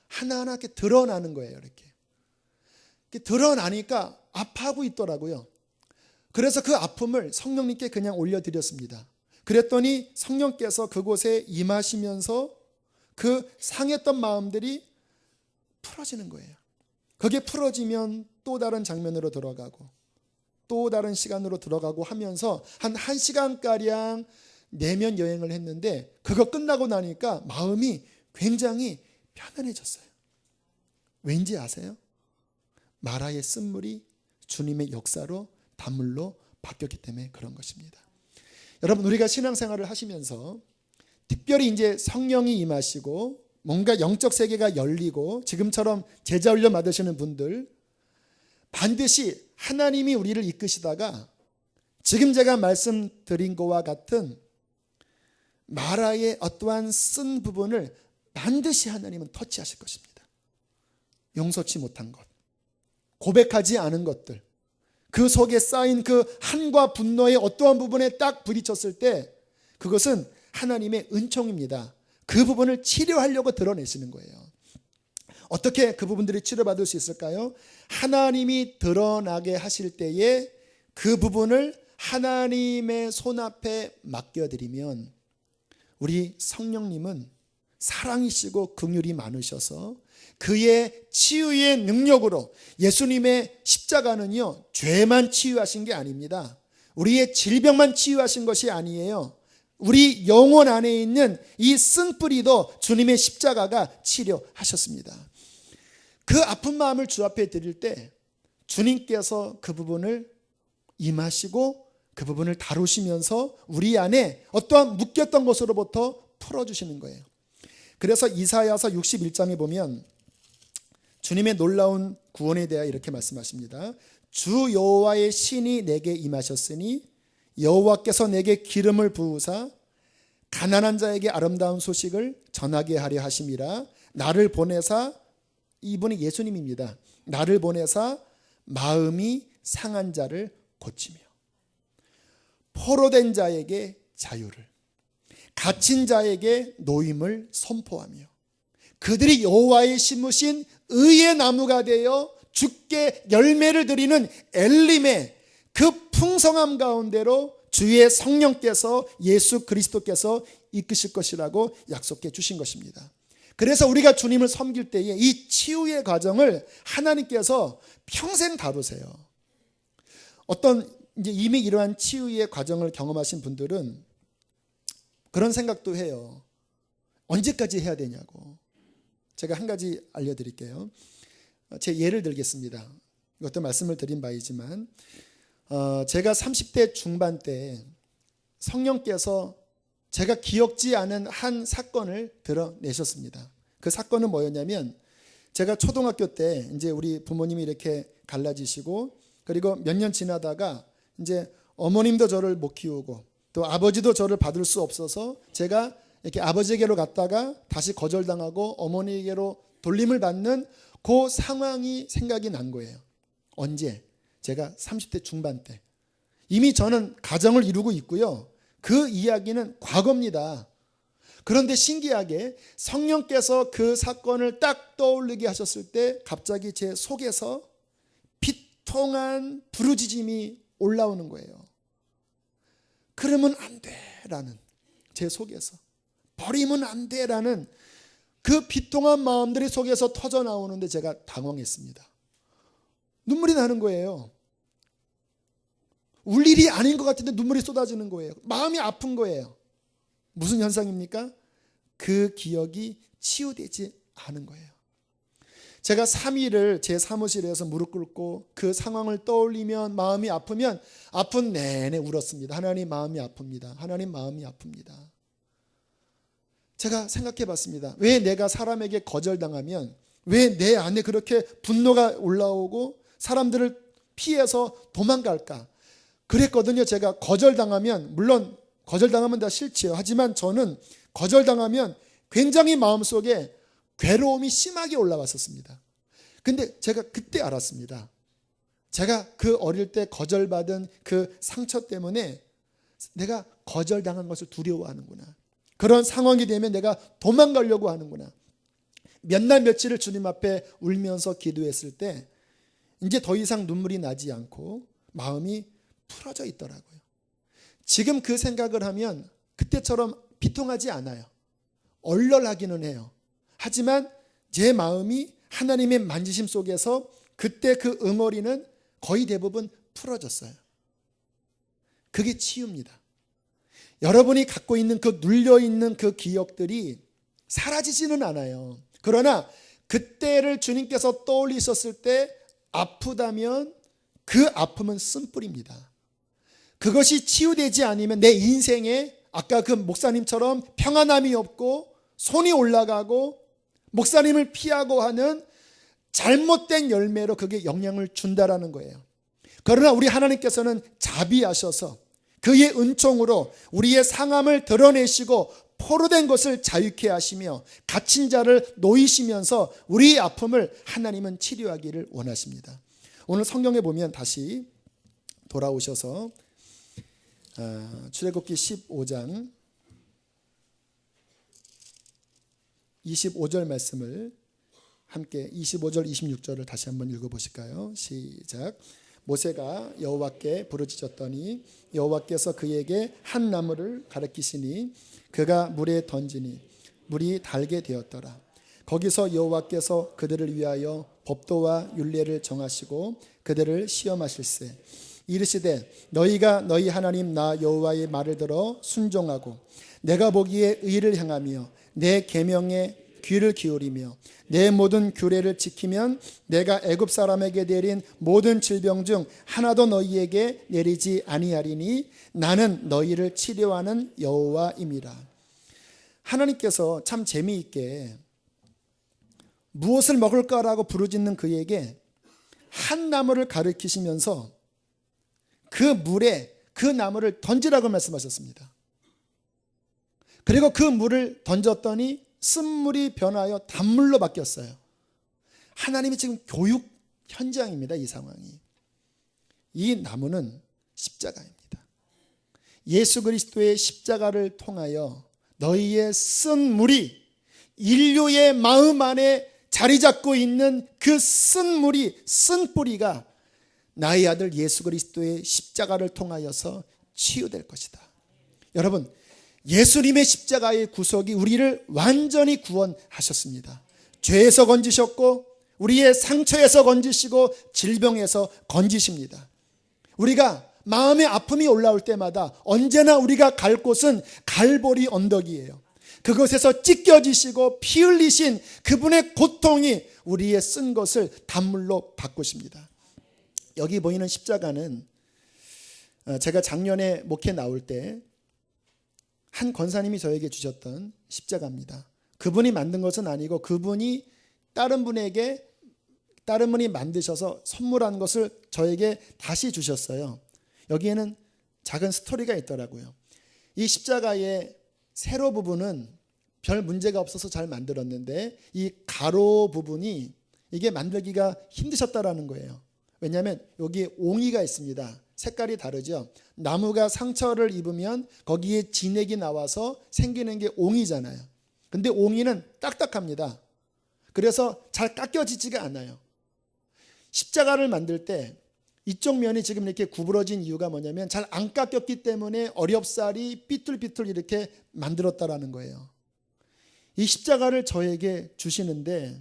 하나하나 이렇게 드러나는 거예요. 이렇게 드러나니까 아파하고 있더라고요. 그래서 그 아픔을 성령님께 그냥 올려드렸습니다. 그랬더니 성령께서 그곳에 임하시면서 그 상했던 마음들이 풀어지는 거예요. 그게 풀어지면 또 다른 장면으로 들어가고 또 다른 시간으로 들어가고 하면서 한 1시간가량 내면 여행을 했는데 그거 끝나고 나니까 마음이 굉장히 편안해졌어요. 왠지 아세요? 마라의 쓴물이 주님의 역사로 단물로 바뀌었기 때문에 그런 것입니다. 여러분, 우리가 신앙생활을 하시면서 특별히 이제 성령이 임하시고 뭔가 영적 세계가 열리고 지금처럼 제자 훈련 받으시는 분들, 반드시 하나님이 우리를 이끄시다가 지금 제가 말씀드린 것과 같은 마라의 어떠한 쓴 부분을 반드시 하나님은 터치하실 것입니다. 용서치 못한 것, 고백하지 않은 것들, 그 속에 쌓인 그 한과 분노의 어떠한 부분에 딱 부딪혔을 때 그것은 하나님의 은총입니다. 그 부분을 치료하려고 드러내시는 거예요. 어떻게 그 부분들이 치료받을 수 있을까요? 하나님이 드러나게 하실 때에 그 부분을 하나님의 손앞에 맡겨드리면 우리 성령님은 사랑이시고 긍휼이 많으셔서 그의 치유의 능력으로, 예수님의 십자가는요, 죄만 치유하신 게 아닙니다. 우리의 질병만 치유하신 것이 아니에요. 우리 영혼 안에 있는 이 쓴뿌리도 주님의 십자가가 치료하셨습니다. 그 아픈 마음을 주 앞에 드릴 때 주님께서 그 부분을 임하시고 그 부분을 다루시면서 우리 안에 어떠한 묶였던 것으로부터 풀어주시는 거예요. 그래서 이사야서 61장에 보면 주님의 놀라운 구원에 대하여 이렇게 말씀하십니다. 주 여호와의 신이 내게 임하셨으니 여호와께서 내게 기름을 부으사 가난한 자에게 아름다운 소식을 전하게 하려 하심이라. 나를 보내사, 이분이 예수님입니다. 나를 보내사 마음이 상한 자를 고치며 포로된 자에게 자유를, 갇힌 자에게 노임을 선포하며 그들이 여호와의 심으신 의의 나무가 되어 주께 열매를 드리는 엘림의 그 풍성함 가운데로 주의 성령께서, 예수 그리스도께서 이끄실 것이라고 약속해 주신 것입니다. 그래서 우리가 주님을 섬길 때에 이 치유의 과정을 하나님께서 평생 다루세요. 어떤 이제 이미 이러한 치유의 과정을 경험하신 분들은 그런 생각도 해요. 언제까지 해야 되냐고. 제가 한 가지 알려드릴게요. 제 예를 들겠습니다. 이것도 말씀을 드린 바이지만 제가 30대 중반 때 성령께서 제가 기억지 않은 한 사건을 드러내셨습니다. 그 사건은 뭐였냐면 제가 초등학교 때 이제 우리 부모님이 이렇게 갈라지시고 그리고 몇 년 지나다가 이제 어머님도 저를 못 키우고 또 아버지도 저를 받을 수 없어서 제가 이렇게 아버지에게로 갔다가 다시 거절당하고 어머니에게로 돌림을 받는 그 상황이 생각이 난 거예요. 언제? 제가 30대 중반 때. 이미 저는 가정을 이루고 있고요. 그 이야기는 과거입니다. 그런데 신기하게 성령께서 그 사건을 딱 떠올리게 하셨을 때 갑자기 제 속에서 비통한 부르짖음이 올라오는 거예요. 그러면 안 돼라는, 제 속에서 버리면 안 돼라는 그 비통한 마음들이 속에서 터져 나오는데 제가 당황했습니다. 눈물이 나는 거예요. 울 일이 아닌 것 같은데 눈물이 쏟아지는 거예요. 마음이 아픈 거예요. 무슨 현상입니까? 그 기억이 치유되지 않은 거예요. 제가 3일을 제 사무실에서 무릎 꿇고 그 상황을 떠올리면 마음이 아프면 아픈 내내 울었습니다. 하나님 마음이 아픕니다. 하나님 마음이 아픕니다. 제가 생각해 봤습니다. 왜 내가 사람에게 거절당하면 왜 내 안에 그렇게 분노가 올라오고 사람들을 피해서 도망갈까? 그랬거든요. 제가 거절당하면, 물론 거절당하면 다 싫지요. 하지만 저는 거절당하면 굉장히 마음속에 괴로움이 심하게 올라왔었습니다. 근데 제가 그때 알았습니다. 제가 그 어릴 때 거절받은 그 상처 때문에 내가 거절당한 것을 두려워하는구나. 그런 상황이 되면 내가 도망가려고 하는구나. 몇 날 며칠을 주님 앞에 울면서 기도했을 때 이제 더 이상 눈물이 나지 않고 마음이 풀어져 있더라고요. 지금 그 생각을 하면 그때처럼 비통하지 않아요. 얼얼하기는 해요. 하지만 제 마음이 하나님의 만지심 속에서 그때 그 응어리는 거의 대부분 풀어졌어요. 그게 치유입니다. 여러분이 갖고 있는 그 눌려있는 그 기억들이 사라지지는 않아요. 그러나 그때를 주님께서 떠올리셨을 때 아프다면 그 아픔은 쓴뿌리입니다. 그것이 치유되지 않으면 내 인생에 아까 그 목사님처럼 평안함이 없고 손이 올라가고 목사님을 피하고 하는 잘못된 열매로 그게 영향을 준다라는 거예요. 그러나 우리 하나님께서는 자비하셔서 그의 은총으로 우리의 상함을 드러내시고 포로된 것을 자유케 하시며 갇힌 자를 놓이시면서 우리의 아픔을 하나님은 치료하기를 원하십니다. 오늘 성경에 보면 다시 돌아오셔서 출애굽기 15장 25절 말씀을 함께 25절 26절을 다시 한번 읽어보실까요? 시작. 모세가 여호와께 부르짖었더니 여호와께서 그에게 한 나무를 가리키시니 그가 물에 던지니 물이 달게 되었더라. 거기서 여호와께서 그들을 위하여 법도와 율례를 정하시고 그들을 시험하실세. 이르시되 너희가 너희 하나님 나 여호와의 말을 들어 순종하고 내가 보기에 의를 행하며 내 계명에 귀를 기울이며 내 모든 규례를 지키면 내가 애굽 사람에게 내린 모든 질병 중 하나도 너희에게 내리지 아니하리니 나는 너희를 치료하는 여호와임이라. 하나님께서 참 재미있게 무엇을 먹을까라고 부르짖는 그에게 한 나무를 가리키시면서 그 물에 그 나무를 던지라고 말씀하셨습니다. 그리고 그 물을 던졌더니 쓴물이 변하여 단물로 바뀌었어요. 하나님이 지금 교육 현장입니다. 이 상황이. 이 나무는 십자가입니다. 예수 그리스도의 십자가를 통하여 너희의 쓴 물이 인류의 마음 안에 자리 잡고 있는 그 쓴 물이, 쓴 뿌리가 나의 아들 예수 그리스도의 십자가를 통하여서 치유될 것이다. 여러분, 예수님의 십자가의 구속이 우리를 완전히 구원하셨습니다. 죄에서 건지셨고 우리의 상처에서 건지시고 질병에서 건지십니다. 우리가 마음의 아픔이 올라올 때마다 언제나 우리가 갈 곳은 갈보리 언덕이에요. 그것에서 찢겨지시고 피 흘리신 그분의 고통이 우리의 쓴 것을 단물로 바꾸십니다. 여기 보이는 십자가는 제가 작년에 목회 나올 때 한 권사님이 저에게 주셨던 십자가입니다. 그분이 만든 것은 아니고 그분이 다른 분이 만드셔서 선물한 것을 저에게 다시 주셨어요. 여기에는 작은 스토리가 있더라고요. 이 십자가의 세로 부분은 별 문제가 없어서 잘 만들었는데 이 가로 부분이 이게 만들기가 힘드셨다라는 거예요. 왜냐하면 여기에 옹이가 있습니다. 색깔이 다르죠. 나무가 상처를 입으면 거기에 진액이 나와서 생기는 게 옹이잖아요. 근데 옹이는 딱딱합니다. 그래서 잘 깎여지지가 않아요. 십자가를 만들 때 이쪽 면이 지금 이렇게 구부러진 이유가 뭐냐면 잘 안 깎였기 때문에 어렵사리 삐뚤삐뚤 이렇게 만들었다라는 거예요. 이 십자가를 저에게 주시는데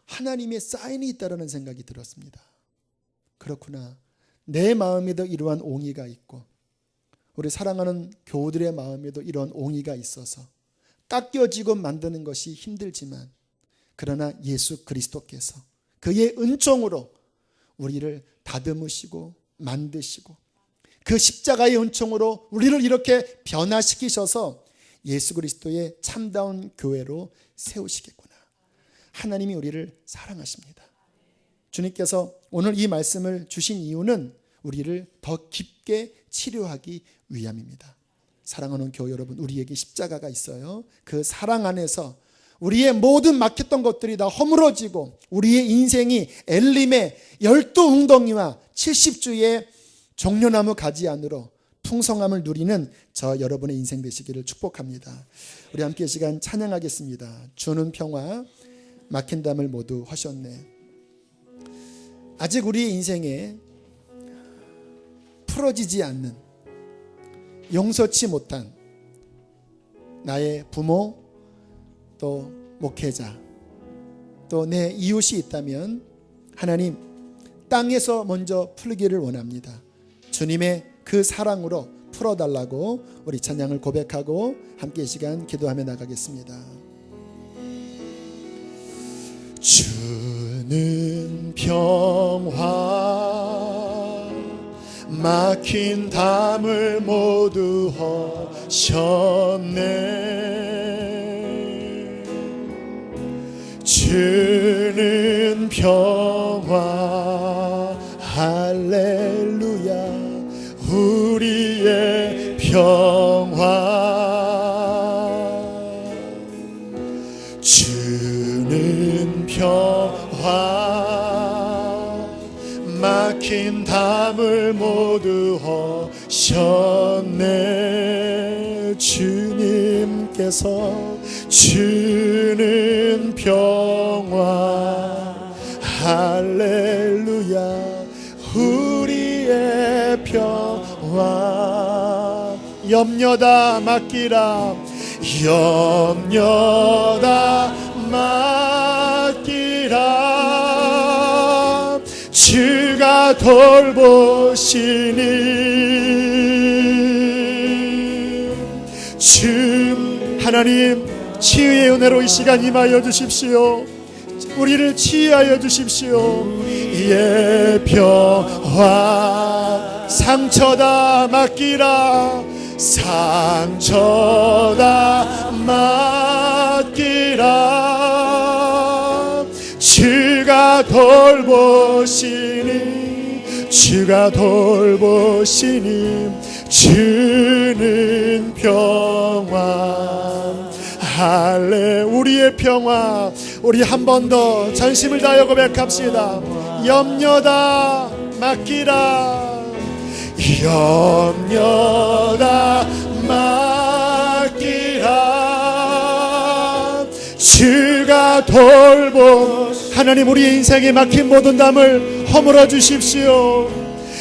하나님의 사인이 있다라는 생각이 들었습니다. 그렇구나. 내 마음에도 이러한 옹이가 있고 우리 사랑하는 교우들의 마음에도 이러한 옹이가 있어서 깎여지고 만드는 것이 힘들지만 그러나 예수 그리스도께서 그의 은총으로 우리를 다듬으시고 만드시고 그 십자가의 은총으로 우리를 이렇게 변화시키셔서 예수 그리스도의 참다운 교회로 세우시겠구나. 하나님이 우리를 사랑하십니다. 주님께서 오늘 이 말씀을 주신 이유는 우리를 더 깊게 치료하기 위함입니다. 사랑하는 교회 여러분, 우리에게 십자가가 있어요. 그 사랑 안에서 우리의 모든 막혔던 것들이 다 허물어지고 우리의 인생이 엘림의 12웅덩이와 70주의 종려나무 가지 안으로 풍성함을 누리는 저 여러분의 인생 되시기를 축복합니다. 우리 함께 이 시간 찬양하겠습니다. 주는 평화 막힌 담을 모두 하셨네. 아직 우리의 인생에 풀어지지 않는 용서치 못한 나의 부모 또 목회자 또 내 이웃이 있다면 하나님 땅에서 먼저 풀기를 원합니다. 주님의 그 사랑으로 풀어달라고 우리 찬양을 고백하고 함께 이 시간 기도하며 나가겠습니다. 주는 평화 막힌 담을 모두 허셨네. 주는 평화 할렐루야 우리의 평화 주는 평화 막힌 담을 모두 허셨네. 주님께서 주는 평화 할렐루야 우리의 평화 염려다 맡기라 염려다 맡기라 주가 돌보시니 주 하나님 치유의 은혜로 이 시간 임하여 주십시오. 우리를 치유하여 주십시오. 우리의 평화 상처다 맡기라 상처다 맡기라 주가 돌보시니 주가 돌보시니 주는 평화 할렐 우리의 평화 우리 한 번 더 전심을 다하여 고백합시다. 염려다 맡기라 염려다 맡기라 주가 돌보 하나님 우리의 인생에 막힌 모든 담을 허물어 주십시오.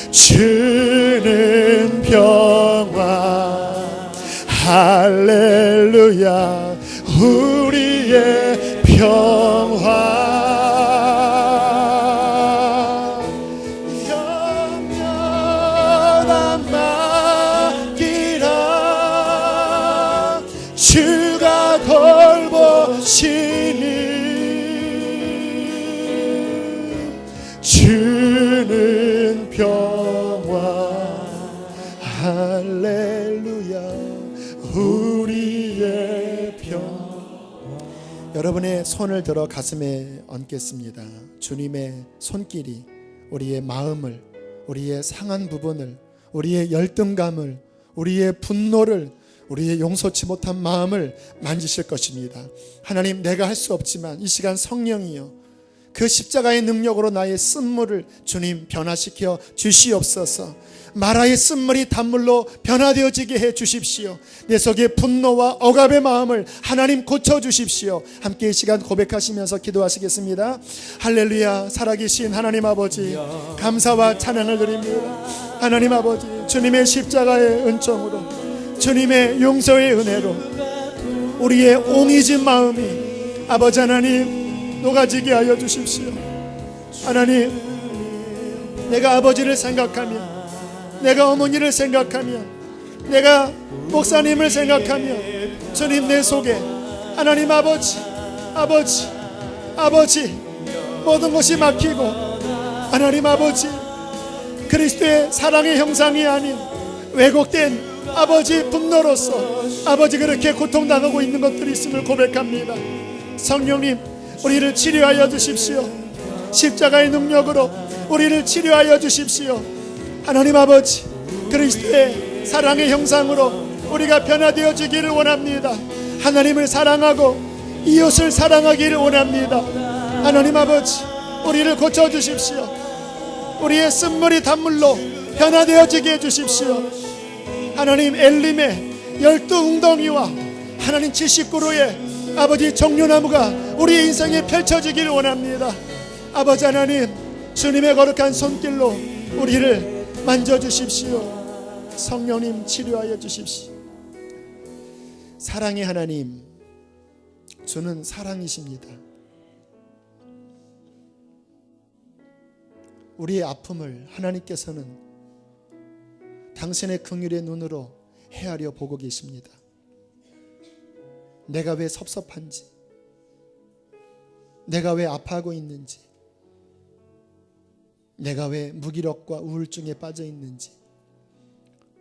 주는 평화 할렐루야 우리의 평화 염려다 맡기라 주가 돌보시니 주는 평화 할렐루야 우리의 평화 여러분의 손을 들어 가슴에 얹겠습니다. 주님의 손길이 우리의 마음을 우리의 상한 부분을 우리의 열등감을 우리의 분노를 우리의 용서치 못한 마음을 만지실 것입니다. 하나님 내가 할 수 없지만 이 시간 성령이여 그 십자가의 능력으로 나의 쓴물을 주님 변화시켜 주시옵소서. 마라의 쓴물이 단물로 변화되어지게 해 주십시오. 내 속에 분노와 억압의 마음을 하나님 고쳐주십시오. 함께 이 시간 고백하시면서 기도하시겠습니다. 할렐루야. 살아계신 하나님 아버지, 감사와 찬양을 드립니다. 하나님 아버지, 주님의 십자가의 은총으로, 주님의 용서의 은혜로 우리의 옹이진 마음이 아버지 하나님 녹아지게 하여 주십시오. 하나님, 내가 아버지를 생각하며, 내가 어머니를 생각하며, 내가 목사님을 생각하며, 주님 내 속에 하나님 아버지 모든 것이 막히고, 하나님 아버지 그리스도의 사랑의 형상이 아닌 왜곡된 아버지 분노로서 아버지 그렇게 고통당하고 있는 것들이 있음을 고백합니다. 성령님, 우리를 치료하여 주십시오. 십자가의 능력으로 우리를 치료하여 주십시오. 하나님 아버지, 그리스도의 사랑의 형상으로 우리가 변화되어지기를 원합니다. 하나님을 사랑하고 이웃을 사랑하기를 원합니다. 하나님 아버지, 우리를 고쳐주십시오. 우리의 쓴물이 단물로 변화되어지게 해주십시오. 하나님, 엘림의 12웅덩이와 하나님 79로의 아버지 정류나무가 우리의 인생에 펼쳐지기를 원합니다. 아버지 하나님, 주님의 거룩한 손길로 우리를 만져주십시오. 성령님, 치료하여 주십시오. 사랑의 하나님, 주는 사랑이십니다. 우리의 아픔을 하나님께서는 당신의 긍휼의 눈으로 헤아려 보고 계십니다. 내가 왜 섭섭한지, 내가 왜 아파하고 있는지, 내가 왜 무기력과 우울증에 빠져 있는지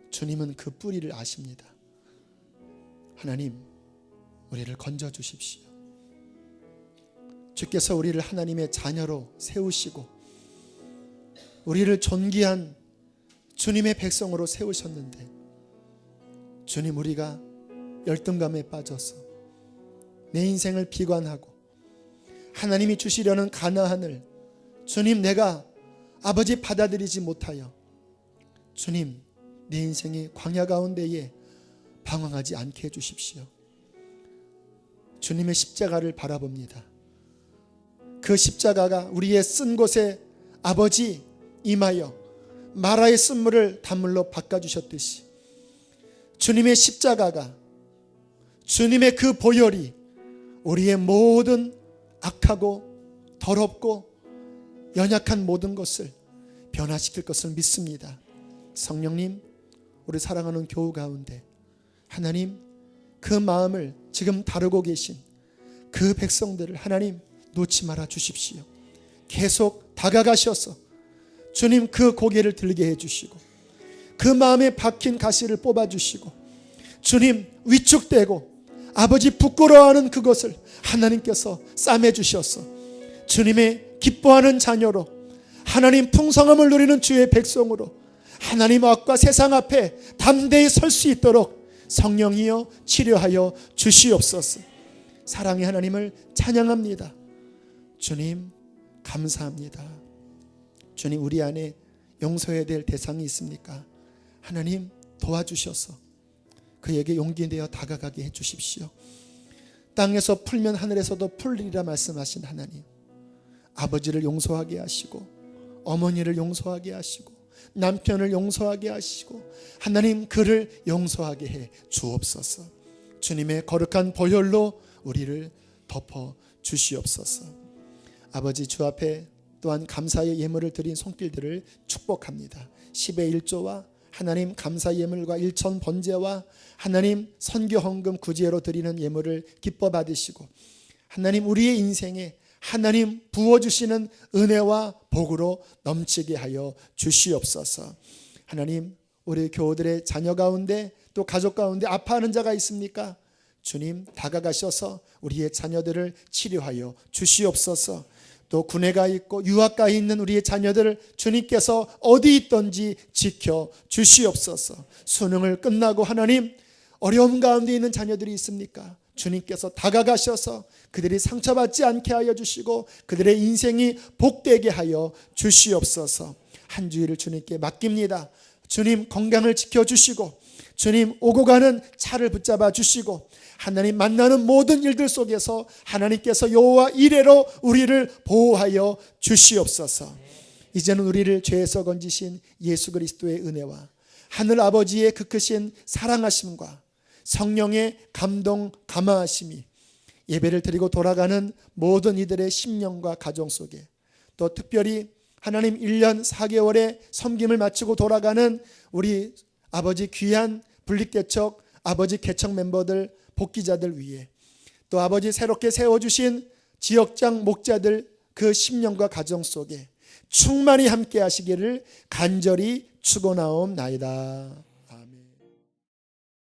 주님은 그 뿌리를 아십니다. 하나님, 우리를 건져 주십시오. 주께서 우리를 하나님의 자녀로 세우시고 우리를 존귀한 주님의 백성으로 세우셨는데, 주님, 우리가 열등감에 빠져서 내 인생을 비관하고 하나님이 주시려는 가나안을 주님 내가 아버지 받아들이지 못하여 주님 내 인생의 광야 가운데에 방황하지 않게 해주십시오. 주님의 십자가를 바라봅니다. 그 십자가가 우리의 쓴 곳에 아버지 임하여 마라의 쓴물을 단물로 바꿔주셨듯이 주님의 십자가가, 주님의 그 보혈이 우리의 모든 악하고 더럽고 연약한 모든 것을 변화시킬 것을 믿습니다. 성령님, 우리 사랑하는 교우 가운데 하나님 그 마음을 지금 다루고 계신 그 백성들을 하나님 놓지 말아 주십시오. 계속 다가가셔서 주님 그 고개를 들게 해주시고 그 마음에 박힌 가시를 뽑아주시고 주님 위축되고 아버지 부끄러워하는 그것을 하나님께서 싸매주셔서 주님의 기뻐하는 자녀로 하나님 풍성함을 누리는 주의 백성으로 하나님 앞과 세상 앞에 담대히 설 수 있도록 성령이여 치료하여 주시옵소서. 사랑의 하나님을 찬양합니다. 주님 감사합니다. 주님, 우리 안에 용서해야 될 대상이 있습니까? 하나님 도와주셔서 그에게 용기 내어 다가가게 해주십시오. 땅에서 풀면 하늘에서도 풀리리라 말씀하신 하나님, 아버지를 용서하게 하시고 어머니를 용서하게 하시고 남편을 용서하게 하시고 하나님 그를 용서하게 해 주옵소서. 주님의 거룩한 보혈로 우리를 덮어 주시옵소서. 아버지, 주 앞에 또한 감사의 예물을 드린 손길들을 축복합니다. 10의 1조와 하나님 감사 예물과 일천 번제와 하나님 선교 헌금 구제로 드리는 예물을 기뻐 받으시고 하나님 우리의 인생에 하나님 부어주시는 은혜와 복으로 넘치게 하여 주시옵소서. 하나님, 우리 교우들의 자녀 가운데 또 가족 가운데 아파하는 자가 있습니까? 주님 다가가셔서 우리의 자녀들을 치료하여 주시옵소서. 또 군에 가 있고 유학 가 있는 우리의 자녀들을 주님께서 어디 있든지 지켜 주시옵소서. 수능을 끝나고 하나님 어려움 가운데 있는 자녀들이 있습니까? 주님께서 다가가셔서 그들이 상처받지 않게 하여 주시고 그들의 인생이 복되게 하여 주시옵소서. 한 주일을 주님께 맡깁니다. 주님 건강을 지켜주시고 주님 오고 가는 차를 붙잡아 주시고 하나님 만나는 모든 일들 속에서 하나님께서 여호와 이레로 우리를 보호하여 주시옵소서. 이제는 우리를 죄에서 건지신 예수 그리스도의 은혜와 하늘 아버지의 그 크신 사랑하심과 성령의 감동 감화하심이 예배를 드리고 돌아가는 모든 이들의 심령과 가정 속에, 또 특별히 하나님 1년 4개월의 섬김을 마치고 돌아가는 우리 아버지 귀한 분립개척 아버지 개척 멤버들 복귀자들 위해, 또 아버지 새롭게 세워주신 지역장 목자들 그 심령과 가정 속에 충만히 함께 하시기를 간절히 축원하옵나이다.